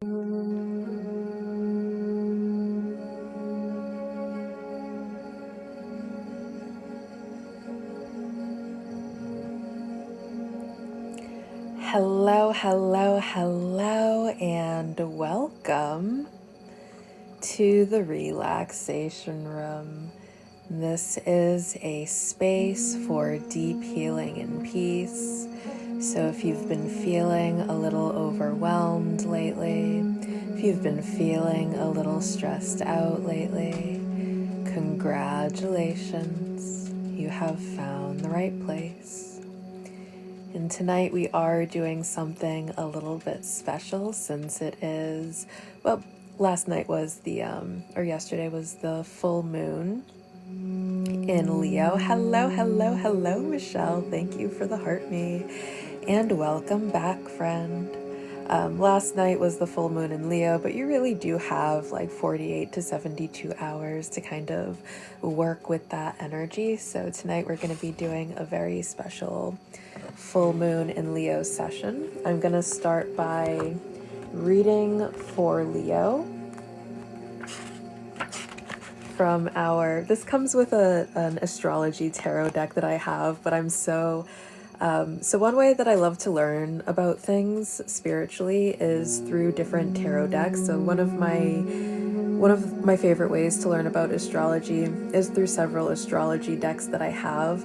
Hello, hello, hello, and welcome to the Relaxation Room. This is a space for deep healing and peace. So if you've been feeling a little overwhelmed lately, if you've been feeling a little stressed out lately, congratulations, you have found the right place. And tonight we are doing something a little bit special since it is, well, last night was yesterday was the full moon in Leo. Hello, hello, hello, Michelle. Thank you for the heart me. And welcome back, friend. Last night was the full moon in Leo, but you really do have like 48 to 72 hours to kind of work with that energy. So tonight we're going to be doing a very special full moon in Leo session. I'm going to start by reading for Leo from this comes with an astrology tarot deck that I have, but I'm so one way that I love to learn about things spiritually is through different tarot decks. So one of my favorite ways to learn about astrology is through several astrology decks that I have,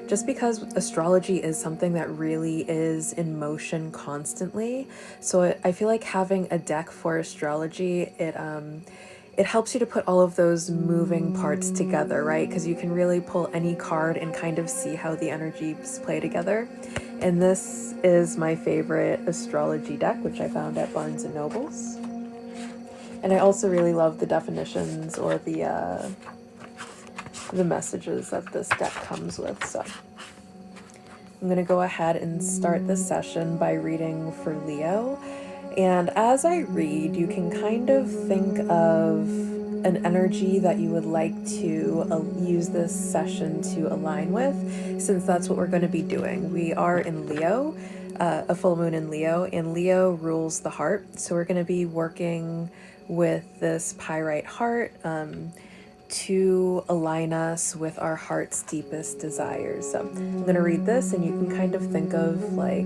just because astrology is something that really is in motion constantly. So I feel like having a deck for astrology, it helps you to put all of those moving parts together, right? Because you can really pull any card and kind of see how the energies play together. And this is my favorite astrology deck, which I found at Barnes & Noble's. And I also really love the definitions or the messages that this deck comes with. So I'm going to go ahead and start this session by reading for Leo. And as I read, you can kind of think of an energy that you would like to use this session to align with, since that's what we're going to be doing. We are in Leo, a full moon in Leo, and Leo rules the heart. So we're going to be working with this pyrite heart to align us with our heart's deepest desires. So I'm going to read this, and you can kind of think of like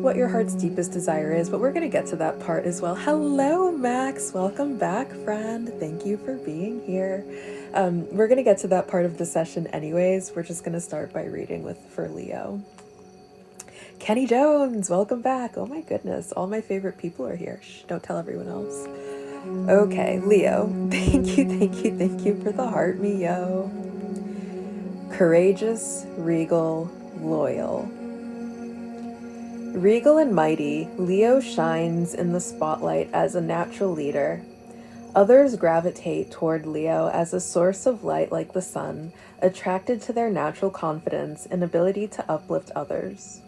what your heart's deepest desire is, but we're going to get to that part as well. Hello, Max. Welcome back, friend. Thank you for being here. We're going to get to that part of the session anyways. We're just going to start by reading for Leo. Kenny Jones, welcome back. Oh my goodness, all my favorite people are here. Shh, don't tell everyone else. Okay, Leo, thank you for the heart me, yo. Courageous, regal, loyal. Regal and mighty, Leo shines in the spotlight as a natural leader. Others gravitate toward Leo as a source of light like the sun, attracted to their natural confidence and ability to uplift others.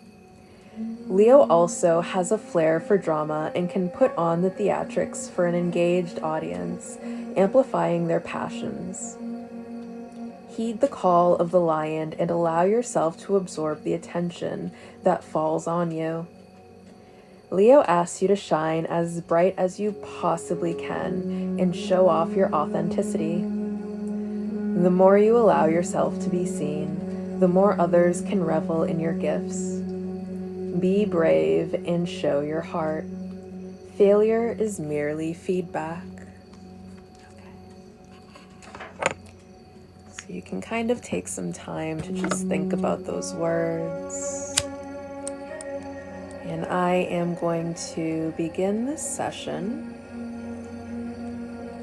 Leo also has a flair for drama and can put on the theatrics for an engaged audience, amplifying their passions. Heed the call of the lion and allow yourself to absorb the attention that falls on you. Leo asks you to shine as bright as you possibly can and show off your authenticity. The more you allow yourself to be seen, the more others can revel in your gifts. Be brave and show your heart. Failure is merely feedback. So you can kind of take some time to just think about those words. And I am going to begin this session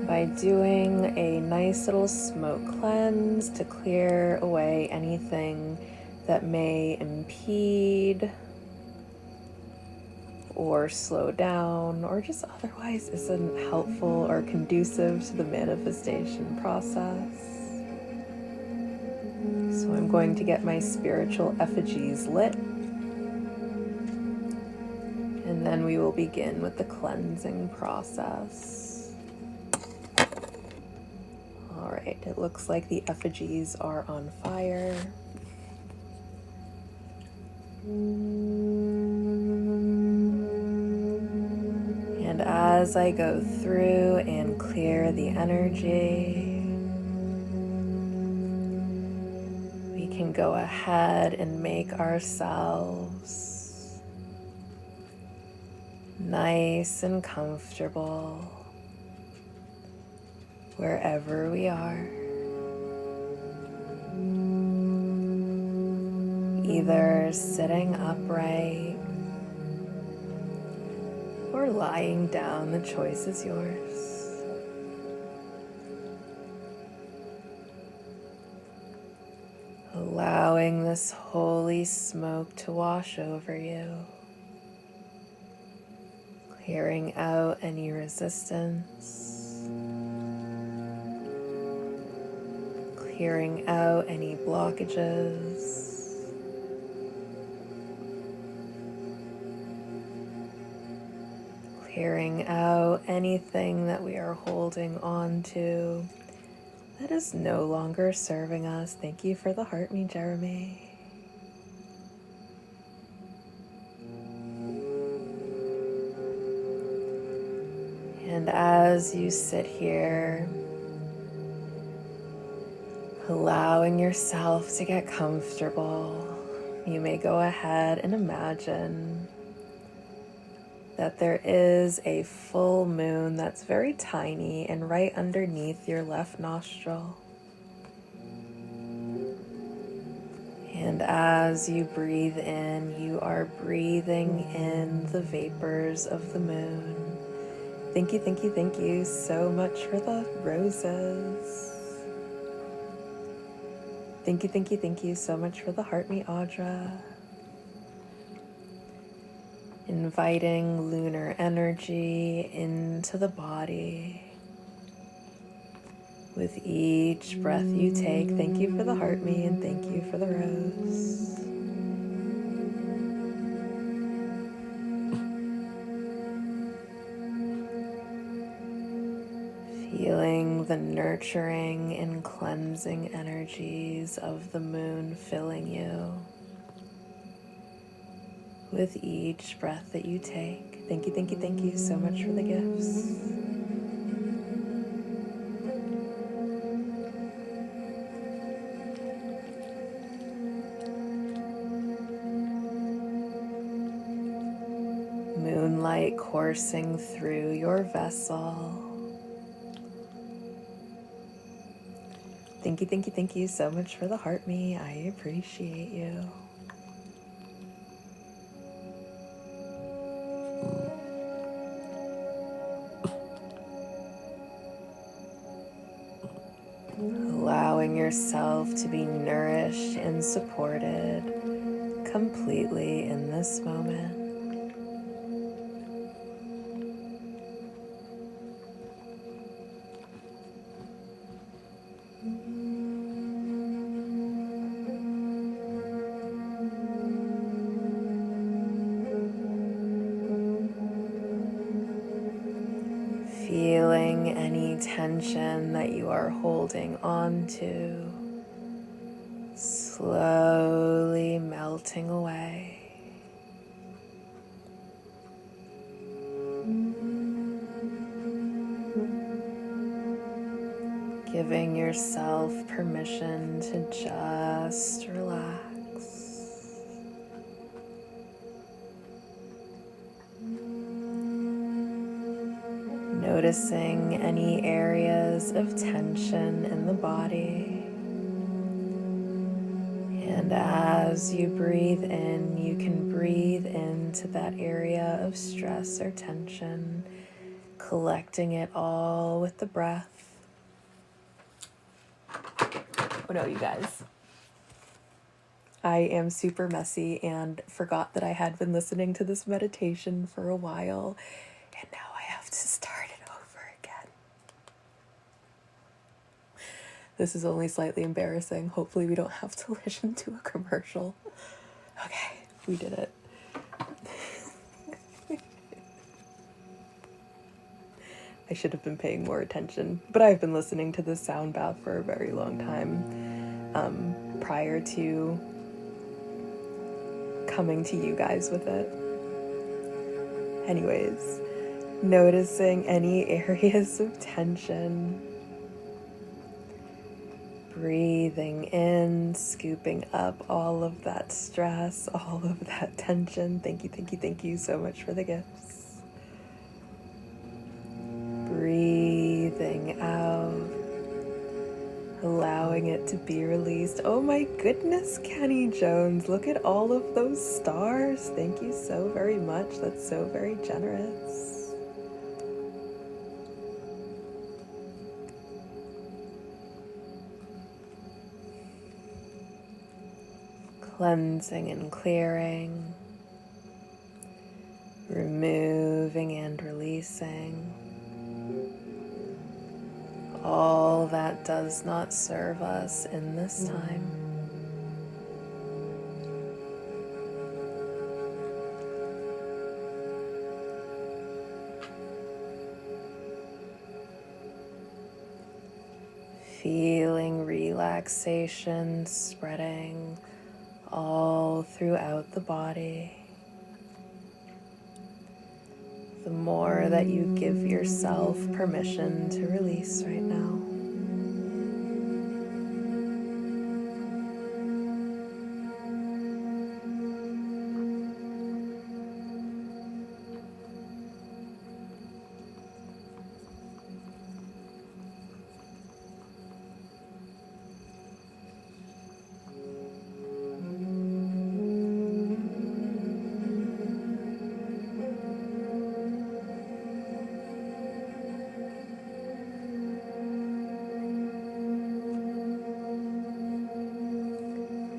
by doing a nice little smoke cleanse to clear away anything that may impede or slow down or just otherwise isn't helpful or conducive to the manifestation process. So I'm going to get my spiritual effigies lit, and then we will begin with the cleansing process. All right, it looks like the effigies are on fire. And as I go through and clear the energy, we can go ahead and make ourselves nice and comfortable wherever we are. Either sitting upright or lying down, the choice is yours. Allowing this holy smoke to wash over you, clearing out any resistance, clearing out any blockages. Clearing out anything that we are holding on to that is no longer serving us. Thank you for the heart, me, Jeremy. And as you sit here, allowing yourself to get comfortable, you may go ahead and imagine that there is a full moon that's very tiny and right underneath your left nostril. And as you breathe in, you are breathing in the vapors of the moon. Thank you so much for the roses. Thank you so much for the heart, me, Audra. Inviting lunar energy into the body. With each breath you take, thank you for the heart, me, and thank you for the rose. Feeling the nurturing and cleansing energies of the moon filling you. With each breath that you take. Thank you so much for the gifts. Moonlight coursing through your vessel. Thank you so much for the heart, me. I appreciate you. Allowing yourself to be nourished and supported completely in this moment. Feeling any tension that you are holding on to slowly melting away. Giving yourself permission to just relax. Noticing any areas of tension in the body. And as you breathe in, you can breathe into that area of stress or tension, collecting it all with the breath. Oh no, you guys. I am super messy and forgot that I had been listening to this meditation for a while, and now I have to start it over again. This is only slightly embarrassing. Hopefully we don't have to listen to a commercial. Okay, we did it. I should have been paying more attention, but I've been listening to this sound bath for a very long time, prior to coming to you guys with it. Anyways, Noticing any areas of tension. Breathing in, scooping up all of that stress, all of that tension. Thank you, thank you, thank you so much for the gifts. Breathing out, allowing it to be released. Oh my goodness, Kenny Jones, look at all of those stars. Thank you so very much. That's so very generous. Cleansing and clearing, removing and releasing all that does not serve us in this time. Feeling relaxation spreading all throughout the body. The more that you give yourself permission to release right now.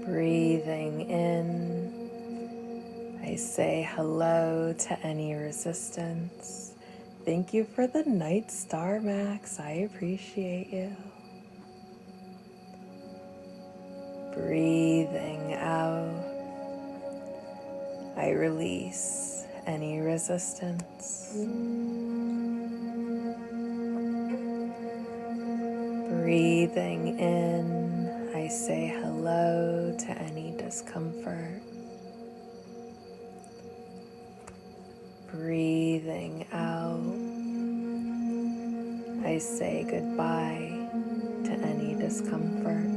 Breathing in, I say hello to any resistance. Thank you for the night star, Max. I appreciate you. Breathing out, I release any resistance. Breathing in, I say hello to any discomfort. Breathing out, I say goodbye to any discomfort.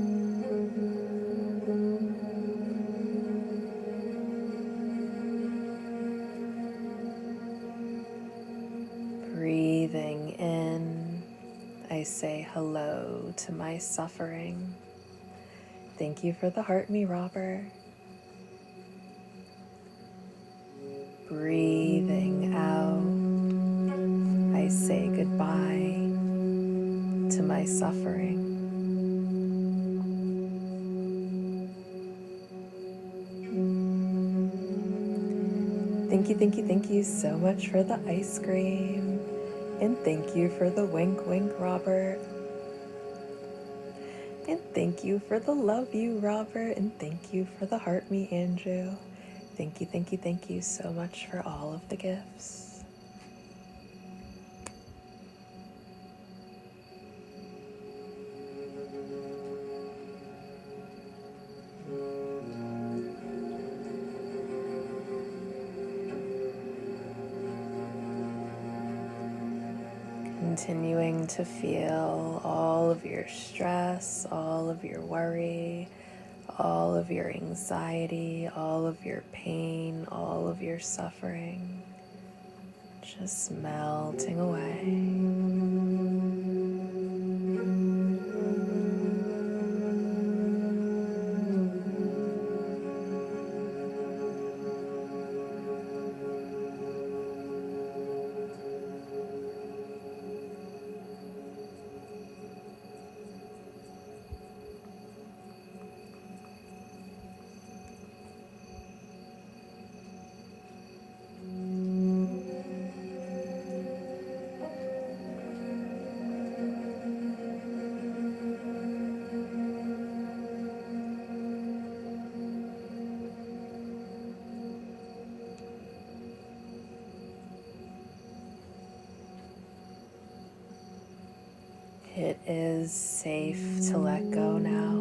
Breathing in, I say hello to my suffering. Thank you for the heart me, Robert. Breathing out, I say goodbye to my suffering. Thank you, thank you, thank you so much for the ice cream. And thank you for the wink, wink, Robert. And thank you for the love you, Robert. And thank you for the heart me, Andrew. Thank you, thank you, thank you so much for all of the gifts. Continuing to feel all of your stress, all of your worry, all of your anxiety, all of your pain, all of your suffering, just melting away. It is safe to let go now.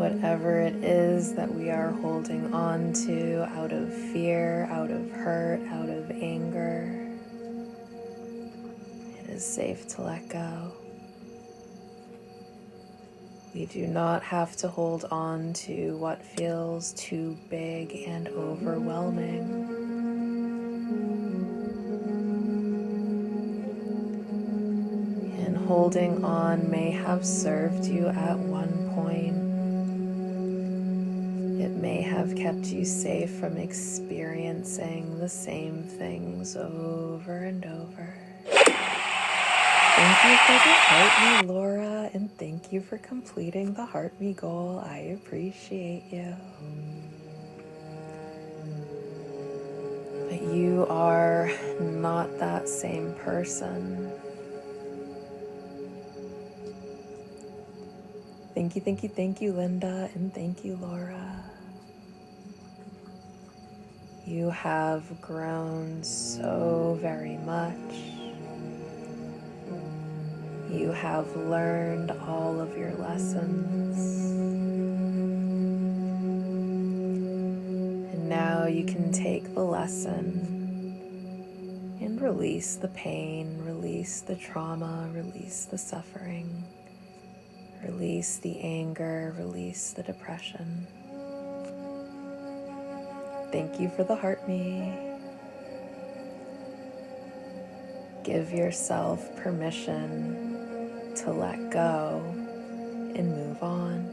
whatever it is that we are holding on to out of fear, out of hurt, out of anger. It is safe to let go. We do not have to hold on to what feels too big and overwhelming. And holding on may have served you at one point. It may have kept you safe from experiencing the same things over and over. Thank you for the Heart Me, Laura, and thank you for completing the Heart Me goal. I appreciate you. But you are not that same person. Thank you, Linda, and thank you, Laura. You have grown so very much. You have learned all of your lessons. And now you can take the lesson and release the pain, release the trauma, release the suffering, release the anger, release the depression. Thank you for the Heart Me. Give yourself permission to let go and move on.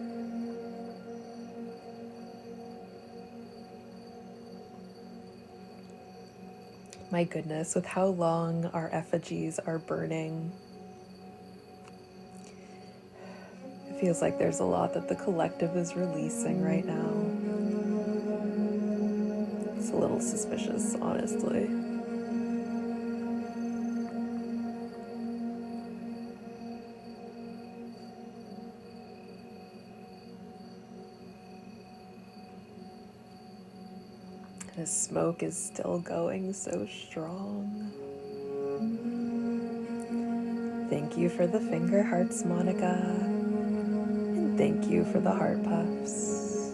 My goodness, with how long our effigies are burning, it feels like there's a lot that the collective is releasing right now. It's a little suspicious, honestly. The smoke is still going so strong. Thank you for the finger hearts, Monica. And thank you for the heart puffs.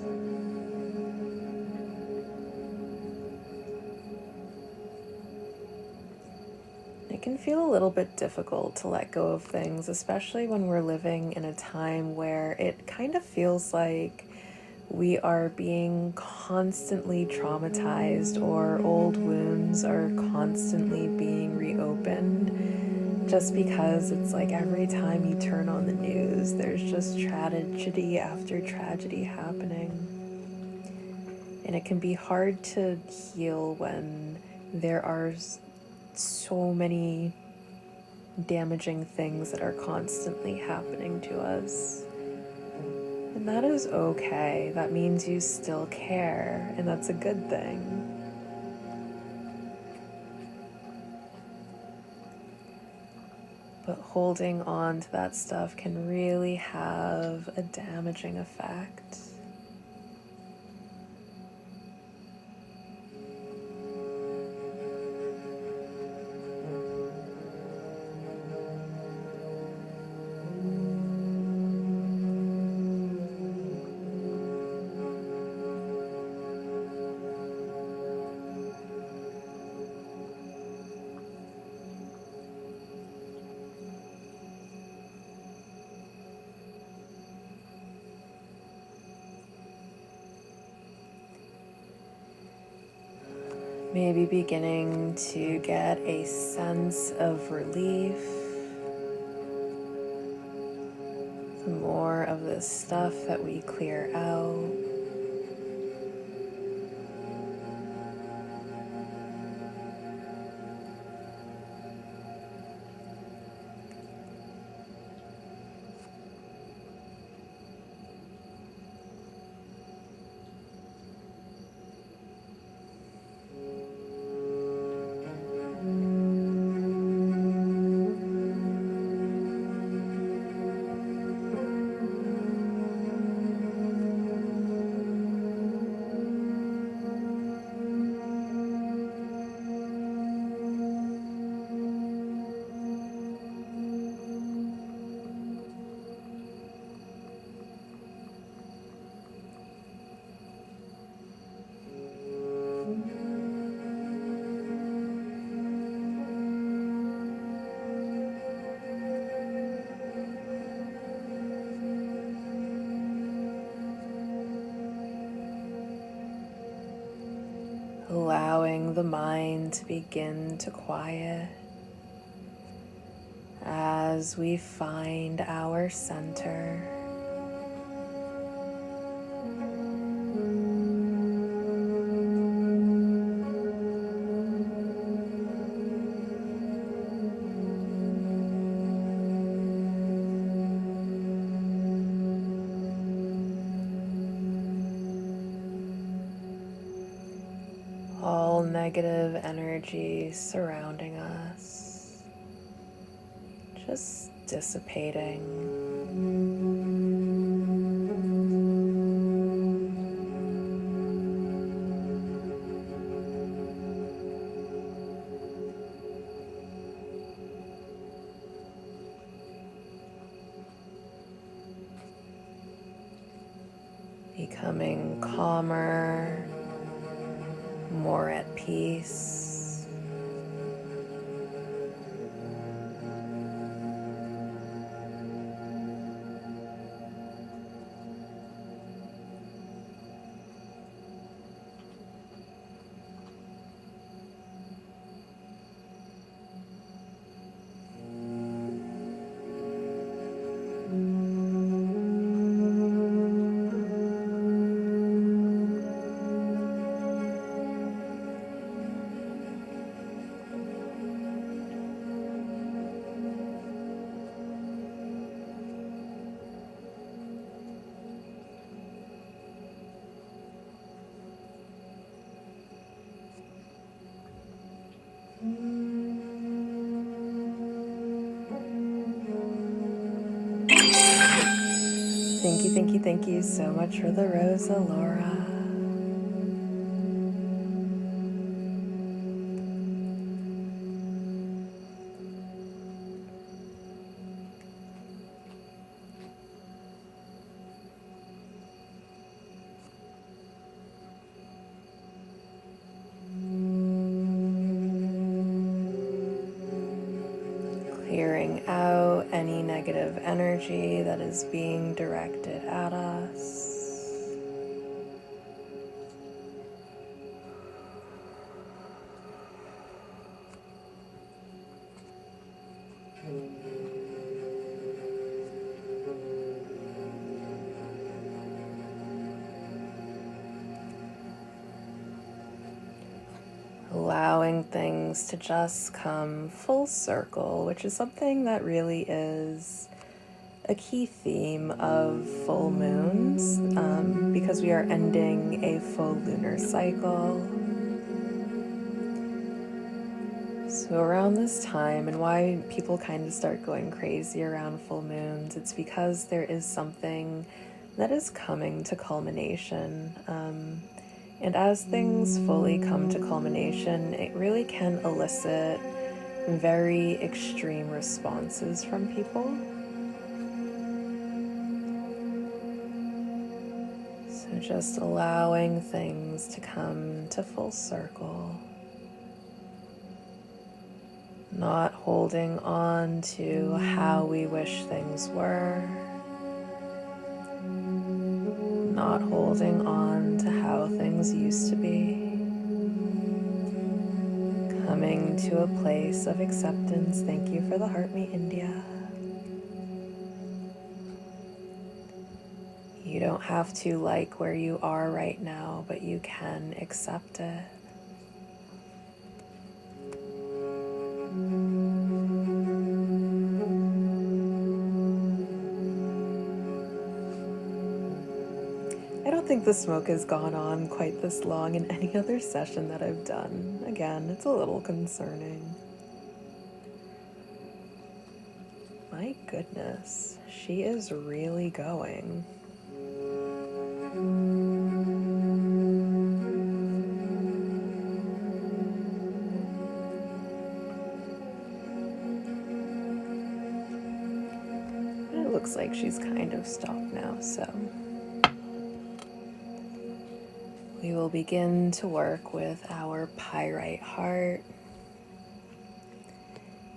It can feel a little bit difficult to let go of things, especially when we're living in a time where it kind of feels like we are being constantly traumatized, or old wounds are constantly being reopened, just because it's like every time you turn on the news, there's just tragedy after tragedy happening. And it can be hard to heal when there are so many damaging things that are constantly happening to us. And that is okay. That means you still care, and that's a good thing. But holding on to that stuff can really have a damaging effect. Maybe beginning to get a sense of relief. The more of this stuff that we clear out, allowing the mind to begin to quiet as we find our center. All negative energy surrounding us just dissipating. Becoming calmer, more at peace. Thank you so much for the rose, Laura. Clearing out any negative energy that is being directed at us. Allowing things to just come full circle, which is something that really is a key theme of full moons, because we are ending a full lunar cycle. So around this time, and why people kind of start going crazy around full moons, it's because there is something that is coming to culmination. And as things fully come to culmination, it really can elicit very extreme responses from people. So just allowing things to come to full circle. Not holding on to how we wish things were. Not holding on to how things used to be. Coming to a place of acceptance. Thank you for the heart, me, India. You don't have to like where you are right now, but you can accept it. I don't think the smoke has gone on quite this long in any other session that I've done. Again, it's a little concerning. My goodness, she is really going. It looks like she's kind of stopped now, so we will begin to work with our pyrite heart.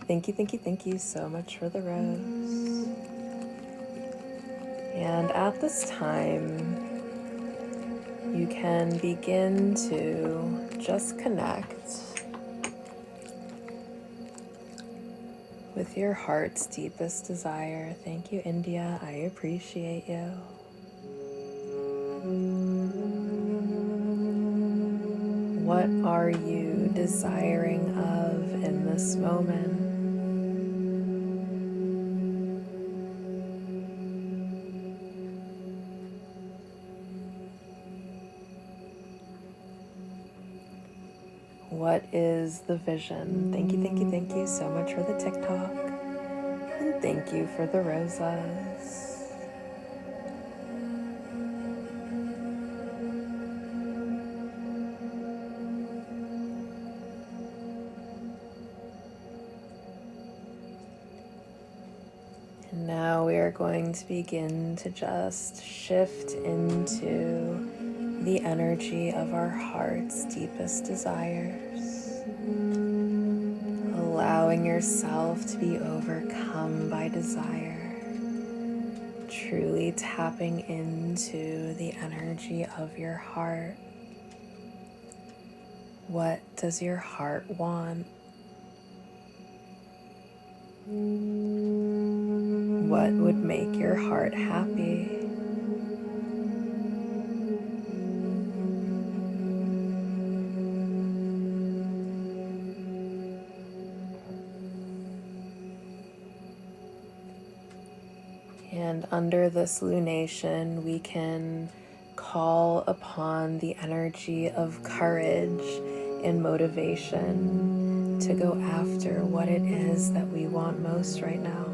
Thank you so much for the rose. And at this time, you can begin to just connect with your heart's deepest desire. Thank you, India. I appreciate you. What are you desiring of in this moment? What is the vision? Thank you so much for the TikTok. And thank you for the rosas. And now we are going to begin to just shift into the energy of our heart's deepest desires, allowing yourself to be overcome by desire, truly tapping into the energy of your heart. What does your heart want? What would make your heart happy? And under this lunation, we can call upon the energy of courage and motivation to go after what it is that we want most right now.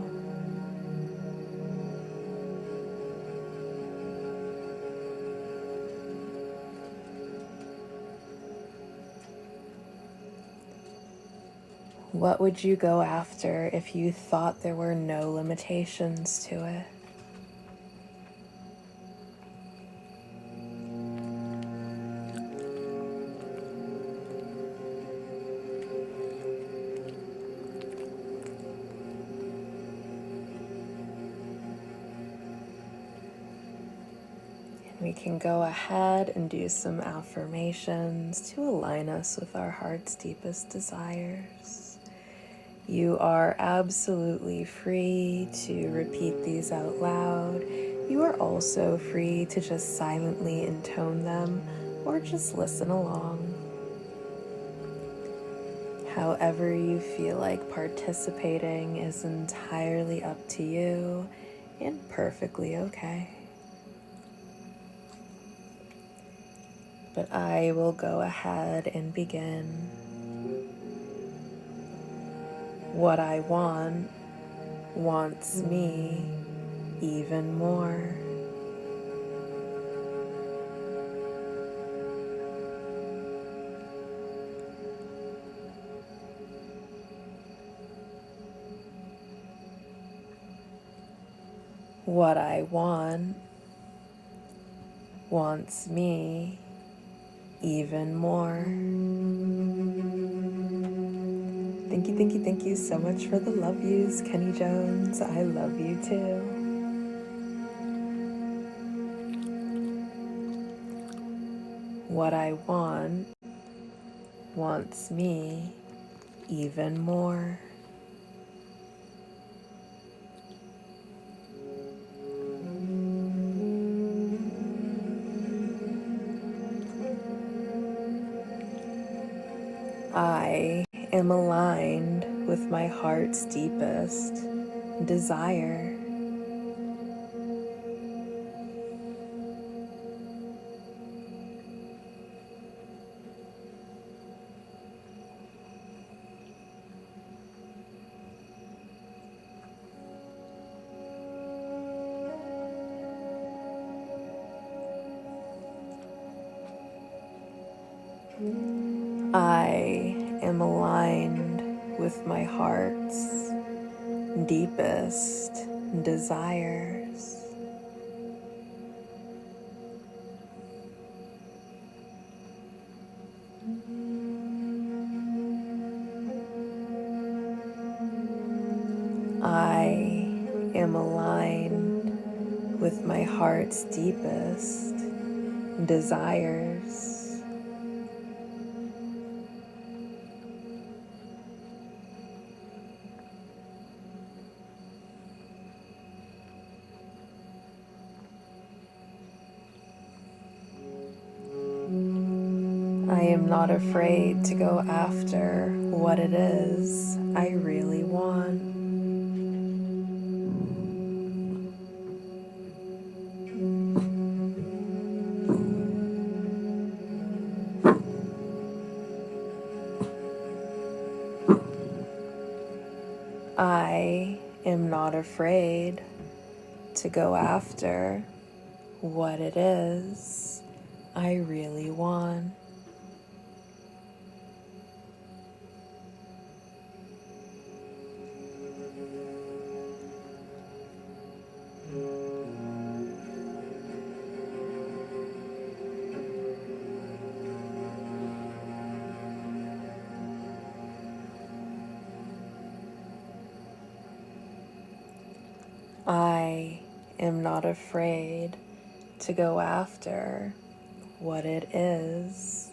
What would you go after if you thought there were no limitations to it? We can go ahead and do some affirmations to align us with our heart's deepest desires. You are absolutely free to repeat these out loud. You are also free to just silently intone them or just listen along. However you feel like participating is entirely up to you and perfectly okay. But I will go ahead and begin. What I want wants me even more. What I want wants me even more. Thank you so much for the love yous, Kenny Jones. I love you too. What I want wants me even more. I am aligned with my heart's deepest desire. I am aligned with my heart's deepest desires. I am aligned with my heart's deepest desires. am not afraid to go after what it is I really want. I am not afraid to go after what it is I really want. I am not afraid to go after what it is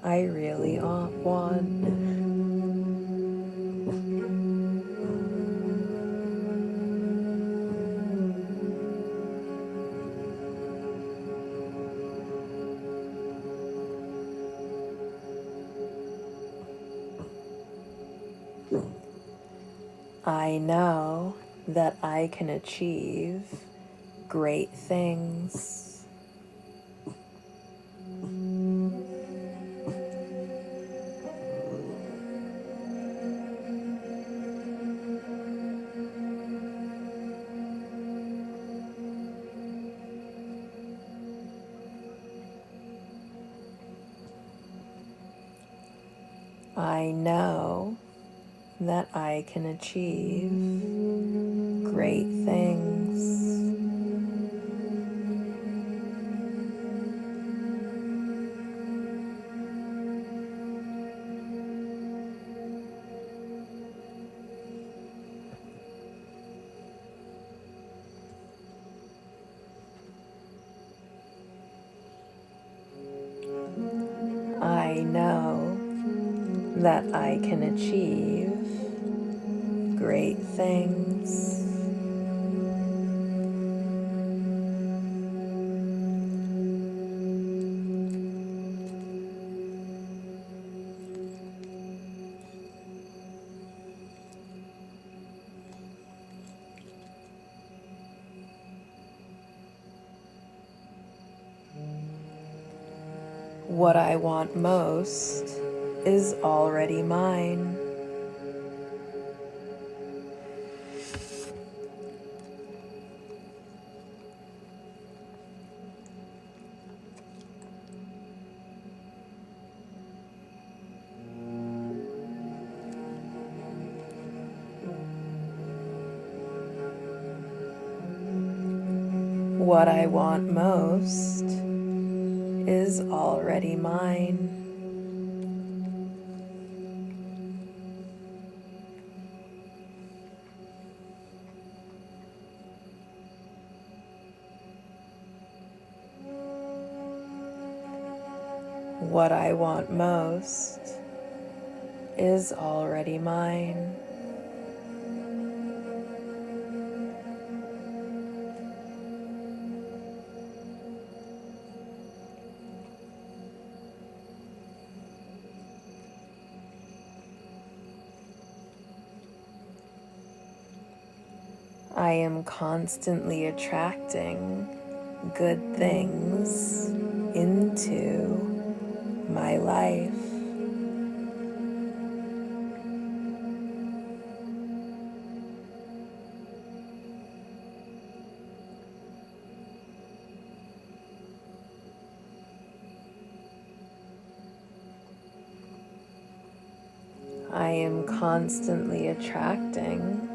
I really want. I know that I can achieve great things. I know that I can achieve great things. I know that I can achieve great things. What I want most is already mine. What I want most is already mine. What I want most is already mine. I am constantly attracting good things into my life. I am constantly attracting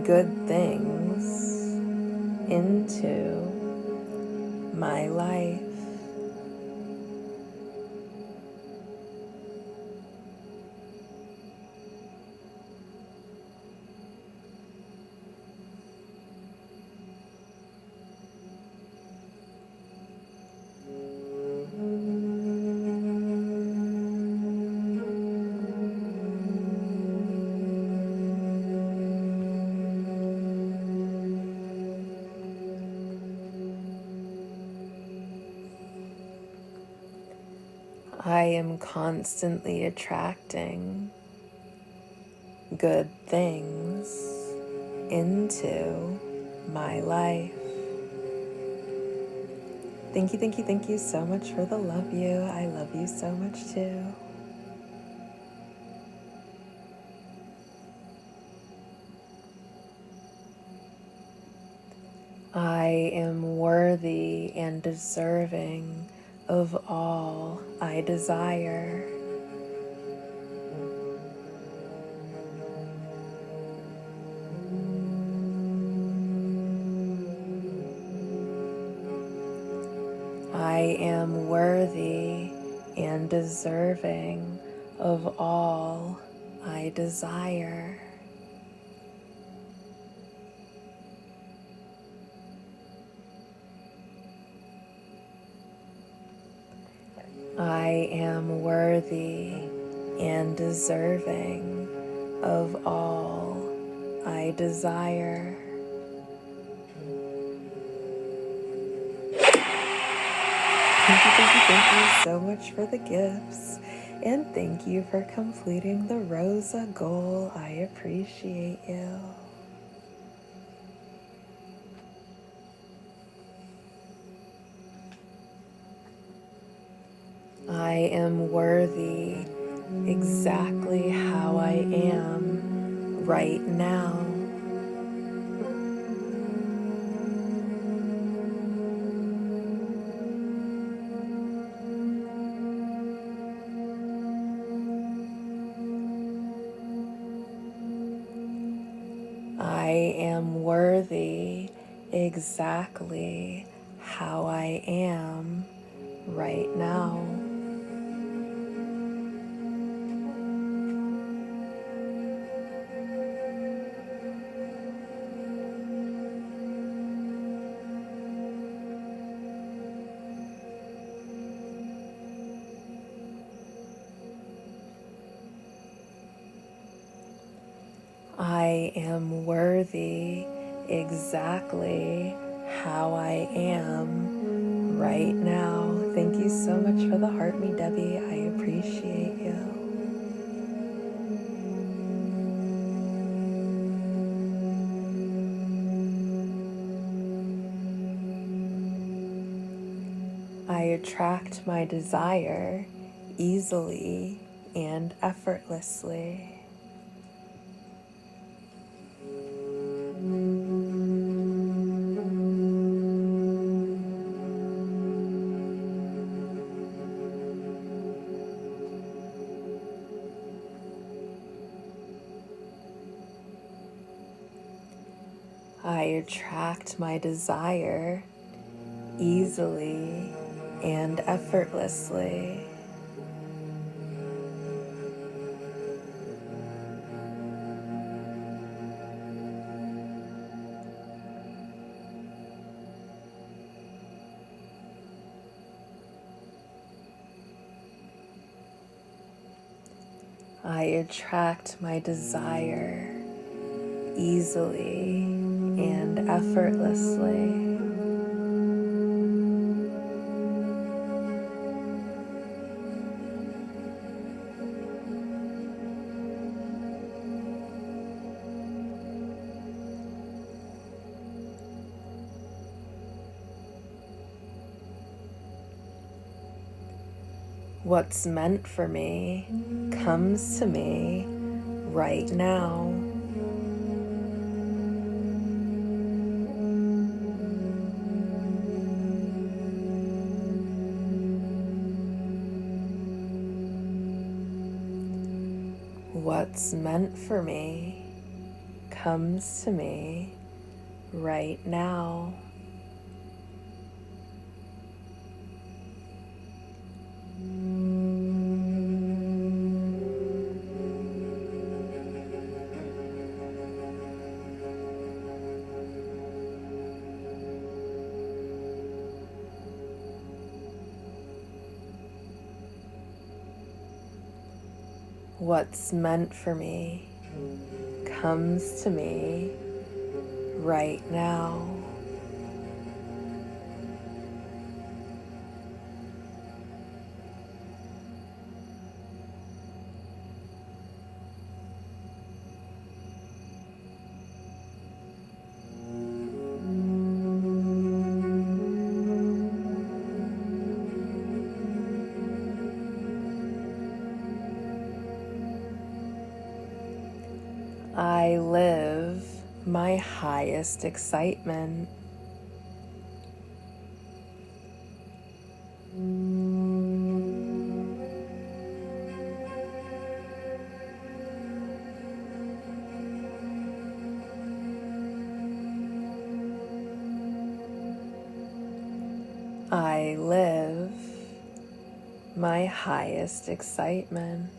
good things into my life. I am constantly attracting good things into my life. Thank you so much for the love you. I love you so much too. I am worthy and deserving of all I desire. I am worthy and deserving of all I desire. I am worthy and deserving of all I desire. Thank you so much for the gifts. And thank you for completing the Rosa goal. I appreciate you. I am worthy exactly how I am right now. I am worthy exactly how I am right now. I am worthy exactly how I am right now. Thank you so much for the heart, me Debbie. I appreciate you. I attract my desire easily and effortlessly. I attract my desire easily and effortlessly. I attract my desire easily and effortlessly. What's meant for me comes to me right now. What's meant for me comes to me right now. What's meant for me comes to me right now. I live my highest excitement. I live my highest excitement.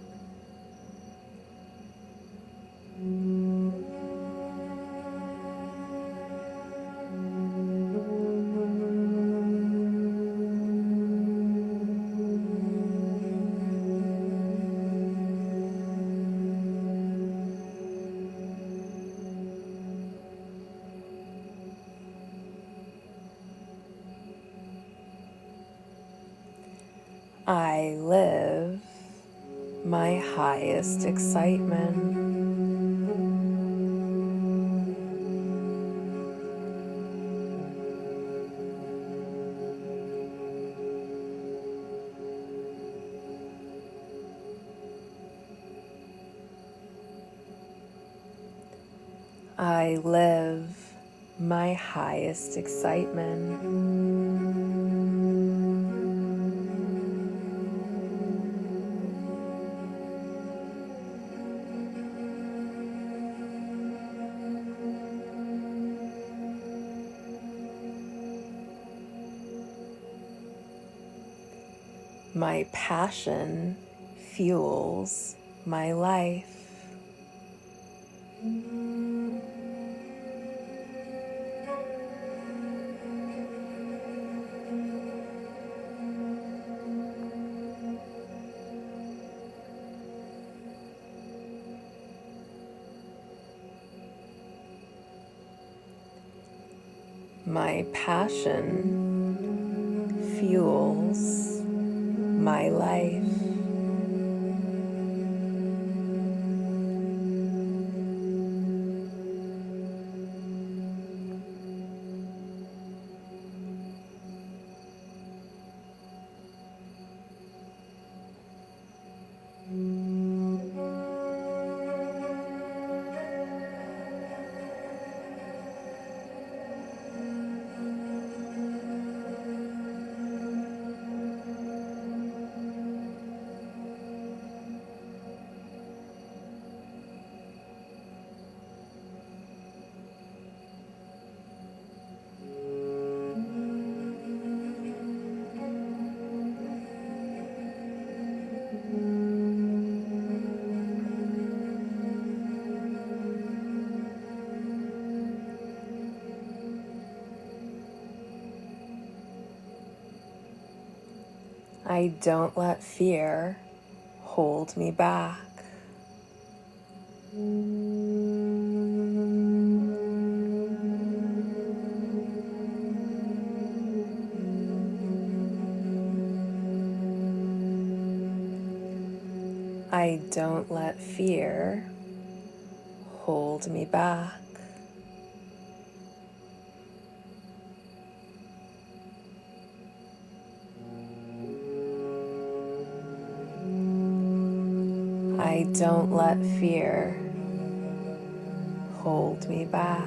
I live my highest excitement. I live my highest excitement. My passion fuels my life. My passion fuels my life. I don't let fear hold me back. I don't let fear hold me back. I don't let fear hold me back.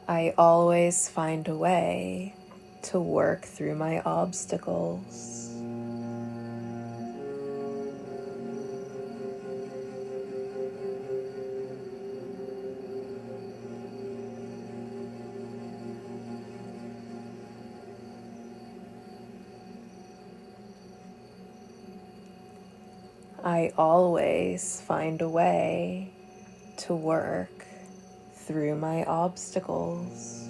I always find a way to work through my obstacles. I always find a way to work through my obstacles.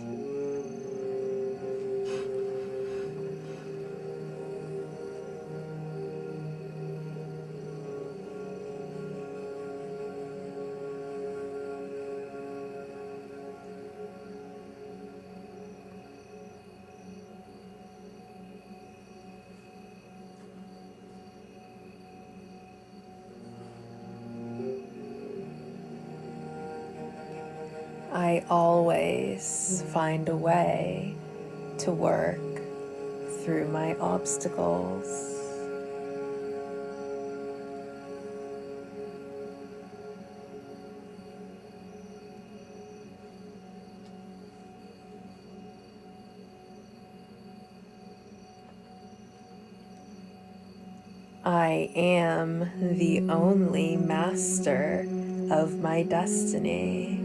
I always find a way to work through my obstacles. I am the only master of my destiny.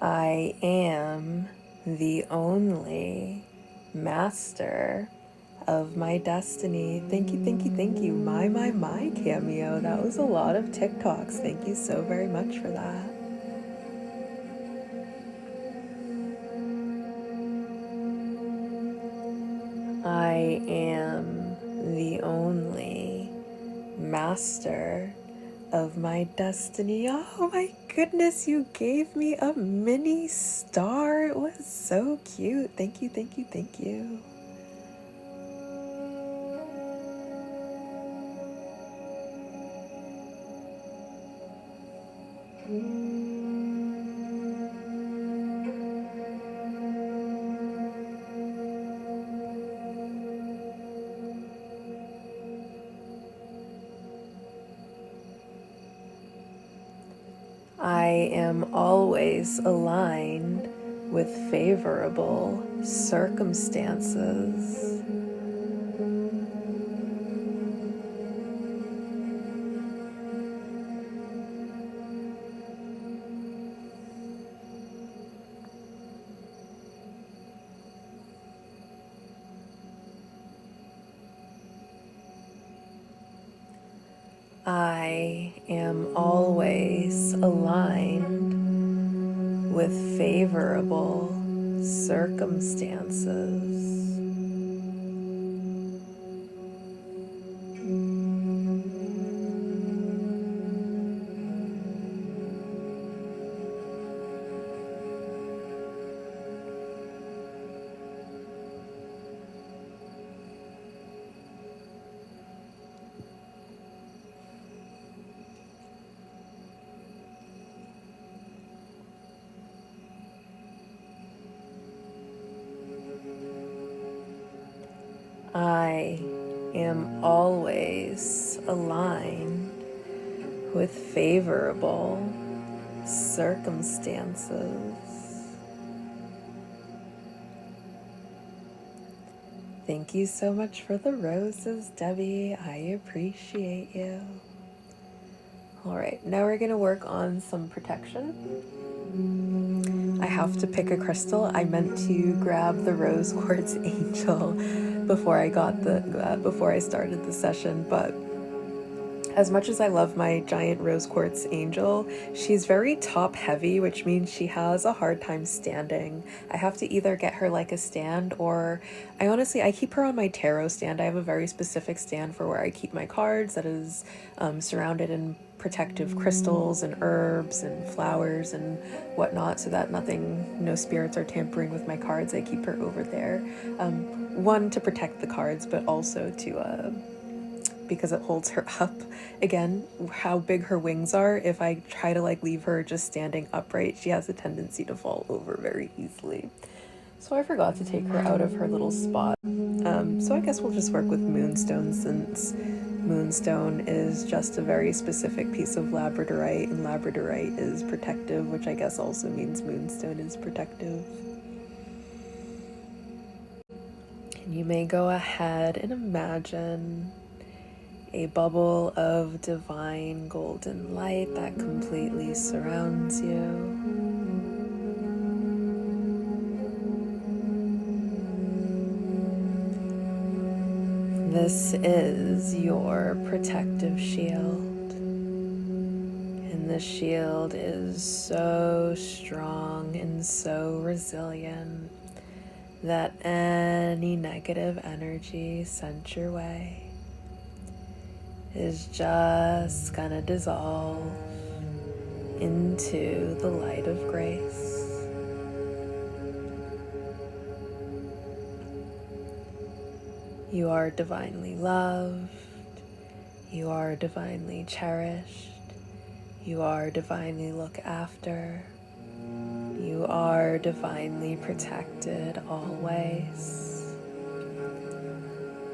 I am the only master of my destiny. Thank you, thank you, thank you. My cameo. That was a lot of TikToks. Thank you so very much for that. I am the only master of my destiny. Oh my goodness, you gave me a mini star. It was so cute. Thank you, thank you, thank you. I am always aligned with favorable circumstances. I am always aligned with favorable circumstances. I am always aligned with favorable circumstances. Thank you so much for the roses, Debbie. I appreciate you. All right, now we're gonna work on some protection. I have to pick a crystal. I meant to grab the rose quartz angel before I started the session, but as much as I love my giant rose quartz angel, she's very top heavy, which means she has a hard time standing. I have to either get her like a stand, or I keep her on my tarot stand. I have a very specific stand for where I keep my cards that is surrounded in protective crystals and herbs and flowers and whatnot, so that no spirits are tampering with my cards. I keep her over there. One, to protect the cards, but also to because it holds her up. Again, how big her wings are, if I try to like leave her just standing upright, she has a tendency to fall over very easily. So I forgot to take her out of her little spot. So I guess we'll just work with Moonstone, since Moonstone is just a very specific piece of labradorite, and labradorite is protective, which I guess also means Moonstone is protective. And you may go ahead and imagine a bubble of divine golden light that completely surrounds you. This is your protective shield, and this shield is so strong and so resilient that any negative energy sent your way is just gonna dissolve into the light of grace. You are divinely loved. You are divinely cherished. You are divinely looked after. You are divinely protected always.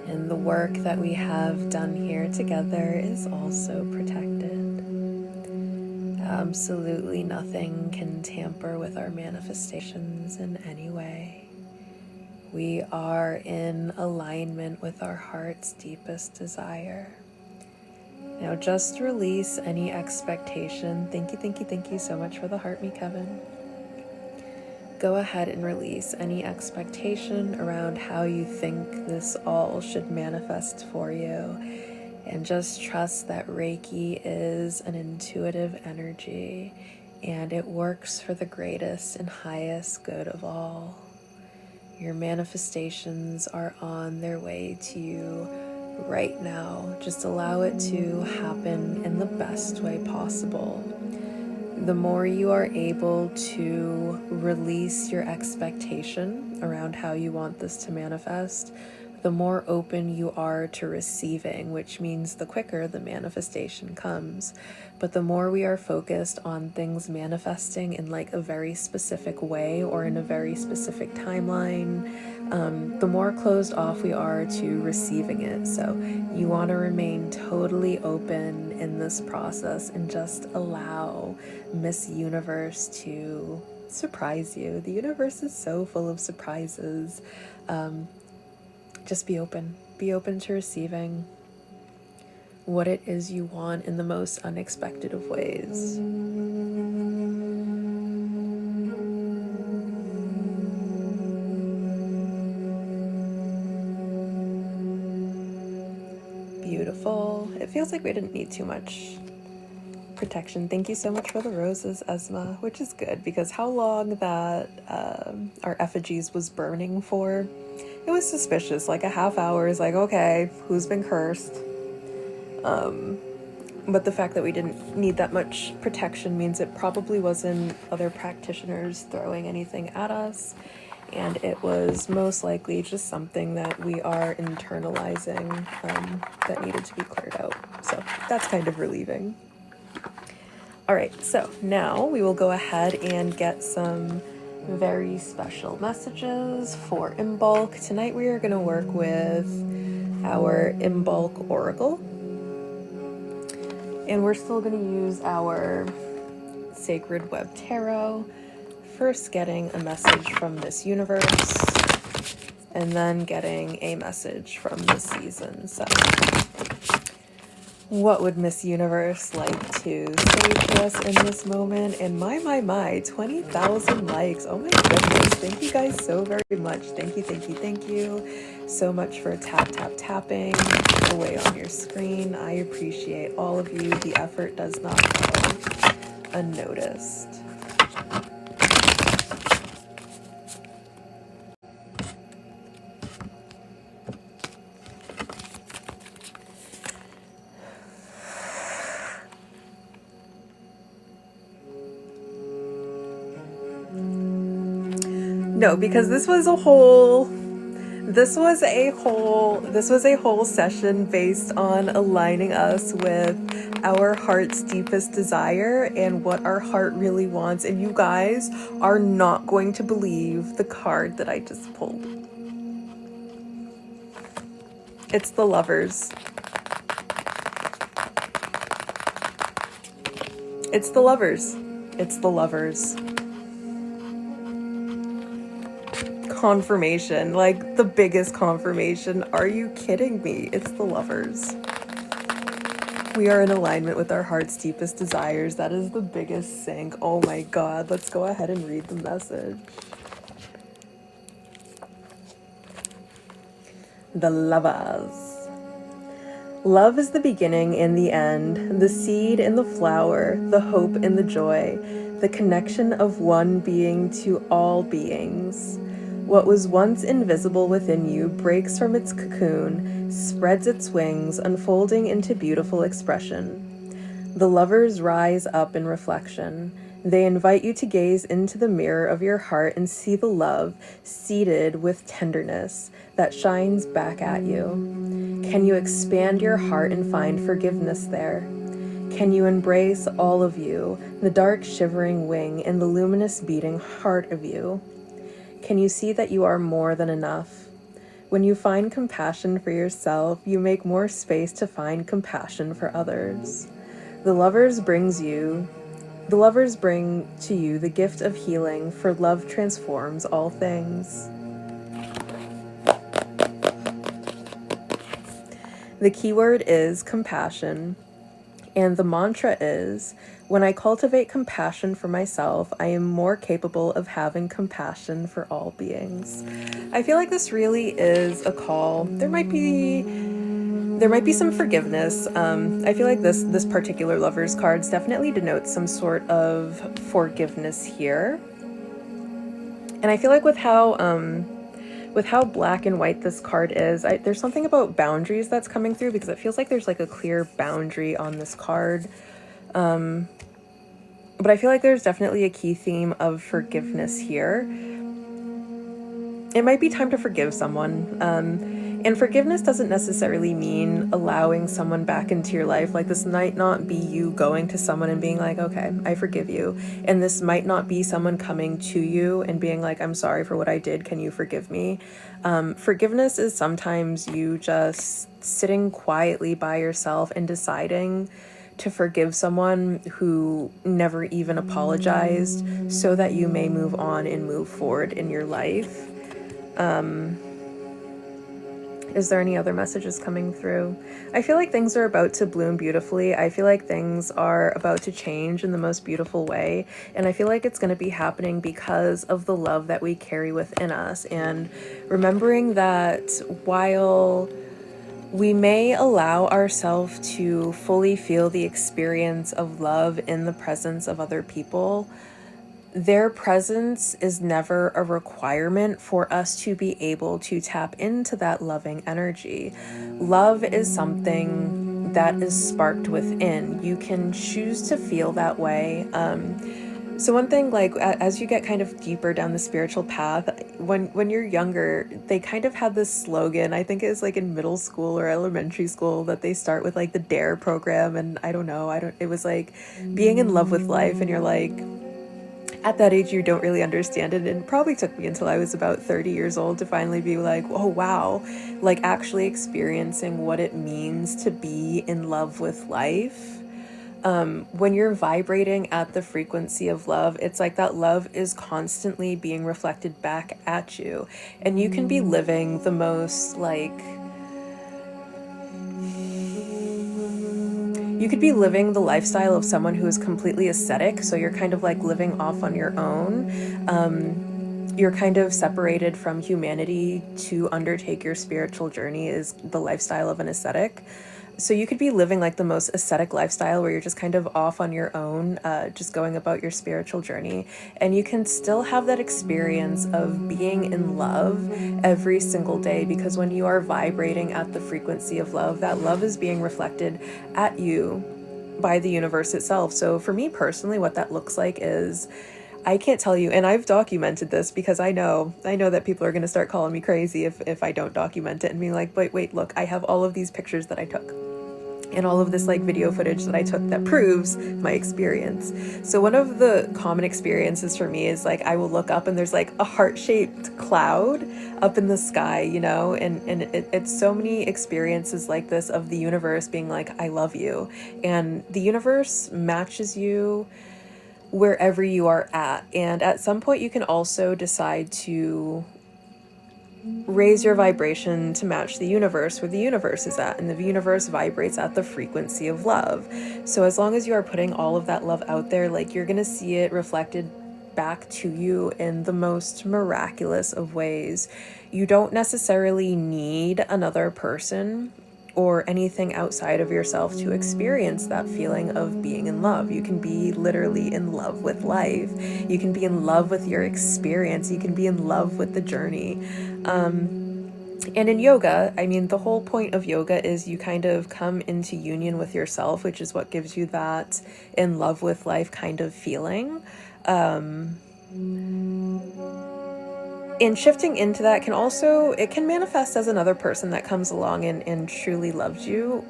And the work that we have done here together is also protected. Absolutely nothing can tamper with our manifestations in any way. We are in alignment with our heart's deepest desire. Now just release any expectation. Thank you so much for the heart, me Kevin. Go ahead and release any expectation around how you think this all should manifest for you. And just trust that Reiki is an intuitive energy and it works for the greatest and highest good of all. Your manifestations are on their way to you right now. Just allow it to happen in the best way possible. The more you are able to release your expectation around how you want this to manifest, the more open you are to receiving, which means the quicker the manifestation comes. But the more we are focused on things manifesting in like a very specific way or in a very specific timeline, the more closed off we are to receiving it. So you want to remain totally open in this process and just allow Miss Universe to surprise you. The universe is so full of surprises. Just be open to receiving what it is you want in the most unexpected of ways. Beautiful. It feels like we didn't need too much protection. Thank you so much for the roses, Esma, which is good because how long that our effigies was burning for, it was suspicious. Like a half hour is like, okay, who's been cursed? But the fact that we didn't need that much protection means it probably wasn't other practitioners throwing anything at us, and it was most likely just something that we are internalizing that needed to be cleared out. So that's kind of relieving. All right, so now we will go ahead and get some very special messages for Imbolc. Tonight we are going to work with our Imbolc Oracle. And we're still going to use our Sacred Web Tarot. First getting a message from this universe, and then getting a message from the season. So what would Miss Universe like to say to us in this moment? And my, 20,000 likes. Oh my goodness. Thank you guys so very much. Thank you so much for tapping away on your screen. I appreciate all of you. The effort does not go unnoticed. No, because this was a whole session based on aligning us with our heart's deepest desire and what our heart really wants. And you guys are not going to believe the card that I just pulled. It's the Lovers. It's the Lovers. It's the Lovers. Confirmation, like the biggest confirmation. Are you kidding me? It's the Lovers. We are in alignment with our heart's deepest desires. That is the biggest sync. Oh my god. Let's go ahead and read the message. The Lovers. Love is the beginning and the end, the seed and the flower, the hope and the joy, the connection of one being to all beings. What was once invisible within you breaks from its cocoon, spreads its wings, unfolding into beautiful expression. The lovers rise up in reflection. They invite you to gaze into the mirror of your heart and see the love seated with tenderness that shines back at you. Can you expand your heart and find forgiveness there? Can you embrace all of you, the dark shivering wing and the luminous beating heart of you? Can you see that you are more than enough? When you find compassion for yourself, you make more space to find compassion for others. The lovers bring to you the gift of healing, for love transforms all things. The keyword is compassion, and the mantra is, when I cultivate compassion for myself, I am more capable of having compassion for all beings. I feel like this really is a call. There might be some forgiveness. I feel like this particular lover's cards definitely denotes some sort of forgiveness here. And I feel like with how black and white this card is, there's something about boundaries that's coming through, because it feels like there's like a clear boundary on this card. But I feel like there's definitely a key theme of forgiveness here. It might be time to forgive someone. And forgiveness doesn't necessarily mean allowing someone back into your life. Like, this might not be you going to someone and being like, okay, I forgive you. And this might not be someone coming to you and being like, I'm sorry for what I did. Can you forgive me? Forgiveness is sometimes you just sitting quietly by yourself and deciding to forgive someone who never even apologized, so that you may move on and move forward in your life. Is there any other messages coming through? I feel like things are about to bloom beautifully. I feel like things are about to change in the most beautiful way. And I feel like it's going to be happening because of the love that we carry within us. And remembering that while we may allow ourselves to fully feel the experience of love in the presence of other people, their presence is never a requirement for us to be able to tap into that loving energy. Love is something that is sparked within. You can choose to feel that way. So one thing, like, as you get kind of deeper down the spiritual path, when you're younger, they kind of had this slogan, I think it's like in middle school or elementary school, that they start with like the DARE program. And it was like being in love with life. And you're like, at that age, you don't really understand it. And it probably took me until I was about 30 years old to finally be like, oh, wow, like actually experiencing what it means to be in love with life. When you're vibrating at the frequency of love, it's like that love is constantly being reflected back at you. And you can be living the most you could be living the lifestyle of someone who is completely ascetic. So you're kind of like living off on your own. You're kind of separated from humanity to undertake your spiritual journey is the lifestyle of an ascetic. So you could be living like the most ascetic lifestyle where you're just kind of off on your own, just going about your spiritual journey. And you can still have that experience of being in love every single day, because when you are vibrating at the frequency of love, that love is being reflected at you by the universe itself. So for me personally, what that looks like is, I can't tell you, and I've documented this because I know that people are going to start calling me crazy if I don't document it and being like, wait, look, I have all of these pictures that I took and all of this like video footage that I took that proves my experience. So one of the common experiences for me is like, I will look up and there's like a heart-shaped cloud up in the sky, you know, and it's so many experiences like this of the universe being like, I love you. And the universe matches you wherever you are at. And at some point you can also decide to raise your vibration to match the universe where the universe is at, and the universe vibrates at the frequency of love. So as long as you are putting all of that love out there, like, you're gonna see it reflected back to you in the most miraculous of ways. You don't necessarily need another person or anything outside of yourself to experience that feeling of being in love. You can be literally in love with life. You can be in love with your experience. You can be in love with the journey. And in yoga, I mean, the whole point of yoga is you kind of come into union with yourself, which is what gives you that in love with life kind of feeling. And shifting into that it can manifest as another person that comes along and truly loves you.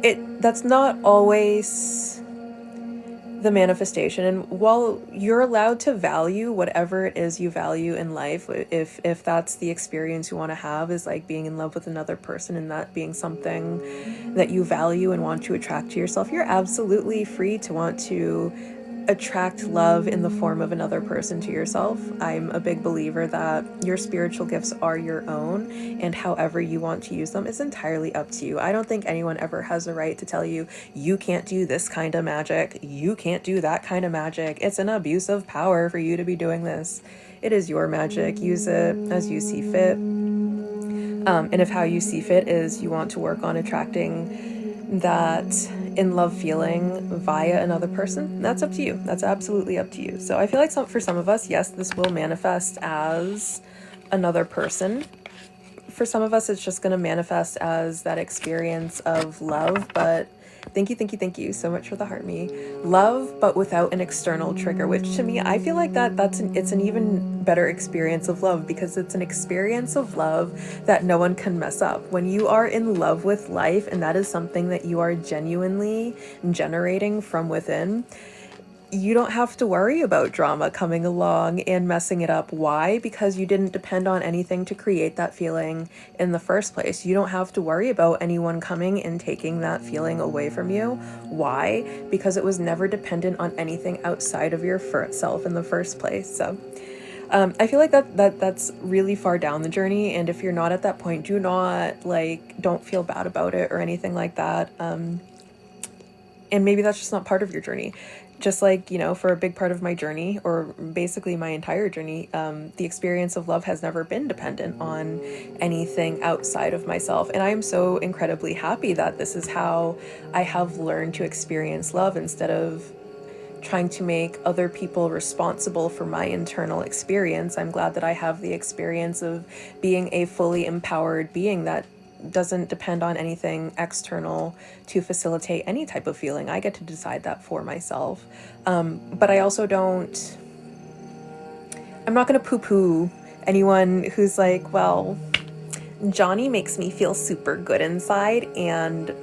That's not always the manifestation. And while you're allowed to value whatever it is you value in life, if that's the experience you want to have, is like being in love with another person and that being something that you value and want to attract to yourself, you're absolutely free to want to attract love in the form of another person to yourself. I'm a big believer that your spiritual gifts are your own, and however you want to use them is entirely up to you. I don't think anyone ever has a right to tell you, you can't do this kind of magic, you can't do that kind of magic. It's an abuse of power for you to be doing this. It is your magic. Use it as you see fit. And if how you see fit is you want to work on attracting that in love feeling via another person, that's up to you. That's absolutely up to you. So I feel like for some of us, yes, this will manifest as another person. For some of us, it's just going to manifest as that experience of love. But thank you so much for the heart me. Love, but without an external trigger, which to me, I feel like it's an even better experience of love, because it's an experience of love that no one can mess up. When you are in love with life, and that is something that you are genuinely generating from within, you don't have to worry about drama coming along and messing it up. Why? Because you didn't depend on anything to create that feeling in the first place. You don't have to worry about anyone coming and taking that feeling away from you. Why? Because it was never dependent on anything outside of your self in the first place. So I feel like that's really far down the journey. And if you're not at that point, don't feel bad about it or anything like that. And maybe that's just not part of your journey. Just like, for a big part of my journey, or basically my entire journey, the experience of love has never been dependent on anything outside of myself. And I am so incredibly happy that this is how I have learned to experience love, instead of trying to make other people responsible for my internal experience. I'm glad that I have the experience of being a fully empowered being that doesn't depend on anything external to facilitate any type of feeling. I get to decide that for myself. But I also I'm not going to poo-poo anyone who's like, well, Johnny makes me feel super good inside, and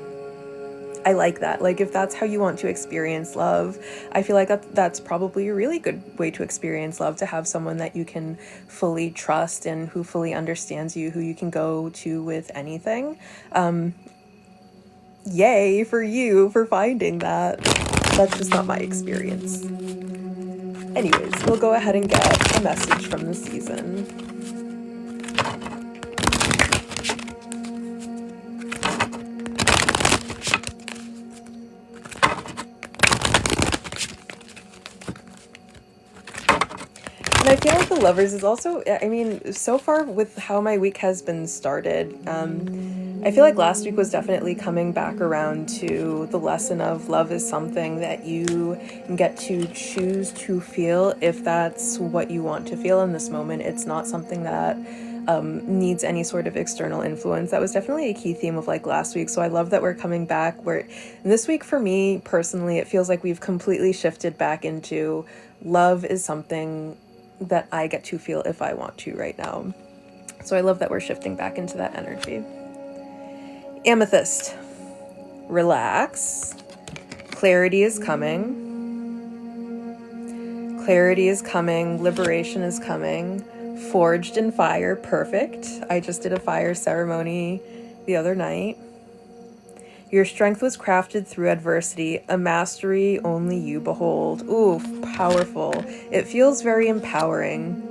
I like that. Like, if that's how you want to experience love, I feel like that's probably a really good way to experience love, to have someone that you can fully trust and who fully understands you, who you can go to with anything. Yay for you for finding that. That's just not my experience. Anyways, we'll go ahead and get a message from the season. And I feel like the Lovers is also, so far with how my week has been started, I feel like last week was definitely coming back around to the lesson of love is something that you get to choose to feel if that's what you want to feel in this moment. It's not something that needs any sort of external influence. That was definitely a key theme of last week. So I love that we're coming back. This week for me personally, it feels like we've completely shifted back into love is something that I get to feel if I want to right now. So I love that we're shifting back into that energy. Amethyst. Relax. Clarity is coming. Clarity is coming. Liberation is coming. Forged in fire. Perfect. I just did a fire ceremony the other night. Your strength was crafted through adversity, a mastery only you behold. Ooh, powerful. It feels very empowering.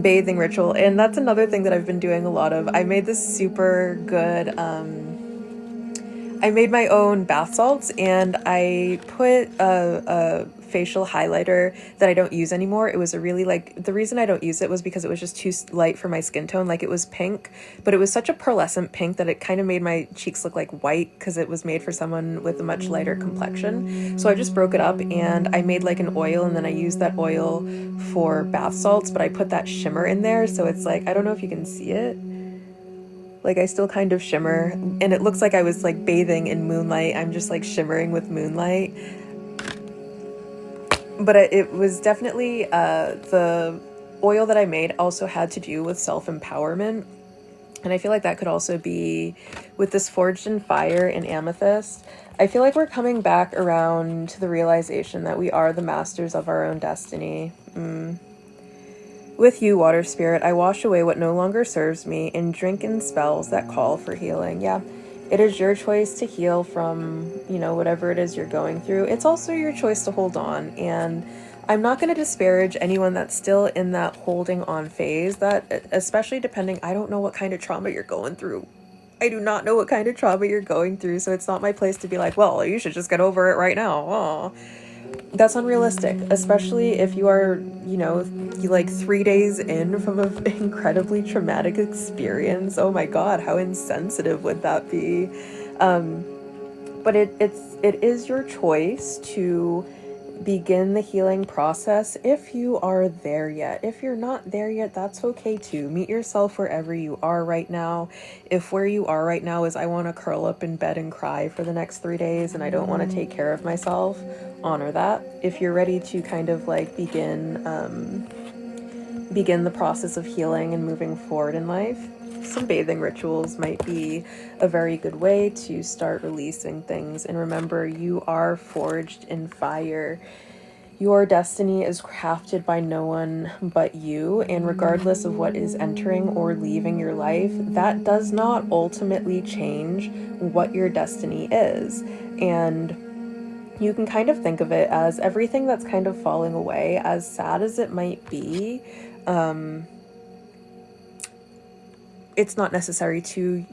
Bathing ritual, and that's another thing that I've been doing a lot of. I made this super good, I made my own bath salts, and I put a facial highlighter that I don't use anymore. It was a really like, the reason I don't use it was because it was just too light for my skin tone. Like it was pink, but it was such a pearlescent pink that it kind of made my cheeks look like white because it was made for someone with a much lighter complexion. So I just broke it up and I made like an oil, and then I used that oil for bath salts, but I put that shimmer in there. So it's like, I don't know if you can see it. Like I still kind of shimmer, and it looks like I was like bathing in moonlight. I'm just like shimmering with moonlight. But it was definitely, the oil that I made also had to do with self-empowerment. And I feel like that could also be with this Forged in Fire and Amethyst. I feel like we're coming back around to the realization that we are the masters of our own destiny. With you, Water Spirit, I wash away what no longer serves me and drink in spells that call for healing. Yeah, it is your choice to heal from, you know, whatever it is you're going through. It's also your choice to hold on. And I'm not going to disparage anyone that's still in that holding on phase, that especially depending, I don't know what kind of trauma you're going through. I do not know what kind of trauma you're going through. So it's not my place to be like, well, you should just get over it right now. Oh. That's unrealistic, especially if you are, you know, you like 3 days in from an incredibly traumatic experience. Oh my God, how insensitive would that be? But it is your choice to begin the healing process if you are there yet. If you're not there yet, that's okay too. Meet yourself wherever you are right now. If where you are right now is I want to curl up in bed and cry for the next 3 days and I don't want to take care of myself, honor that. If you're ready to kind of like begin the process of healing and moving forward in life, some bathing rituals might be a very good way to start releasing things. And remember, you are forged in fire. Your destiny is crafted by no one but you, and regardless of what is entering or leaving your life, that does not ultimately change what your destiny is. And you can kind of think of it as everything that's kind of falling away, as sad as it might be, it's not necessary to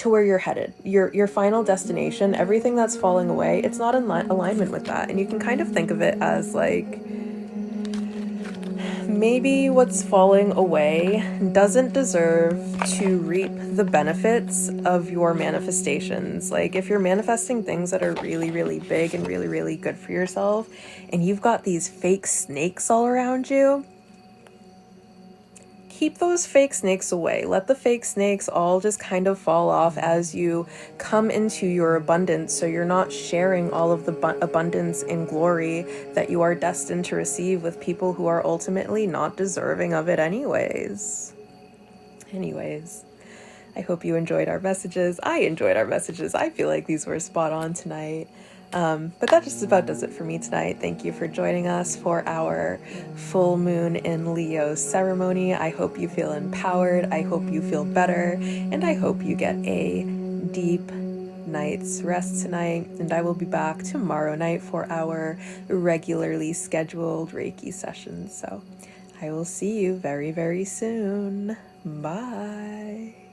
where you're headed. Your final destination, everything that's falling away, it's not in alignment with that. And you can kind of think of it as like, maybe what's falling away doesn't deserve to reap the benefits of your manifestations. Like if you're manifesting things that are really, really big and really, really good for yourself, and you've got these fake snakes all around you, keep those fake snakes away. Let the fake snakes all just kind of fall off as you come into your abundance, so you're not sharing all of the abundance and glory that you are destined to receive with people who are ultimately not deserving of it anyways. I hope you enjoyed our messages. I enjoyed our messages. I feel like these were spot on tonight. But that just about does it for me tonight. Thank you for joining us for our full moon in Leo ceremony. I hope you feel empowered. I hope you feel better. And I hope you get a deep night's rest tonight. And I will be back tomorrow night for our regularly scheduled Reiki sessions. So I will see you very, very soon. Bye.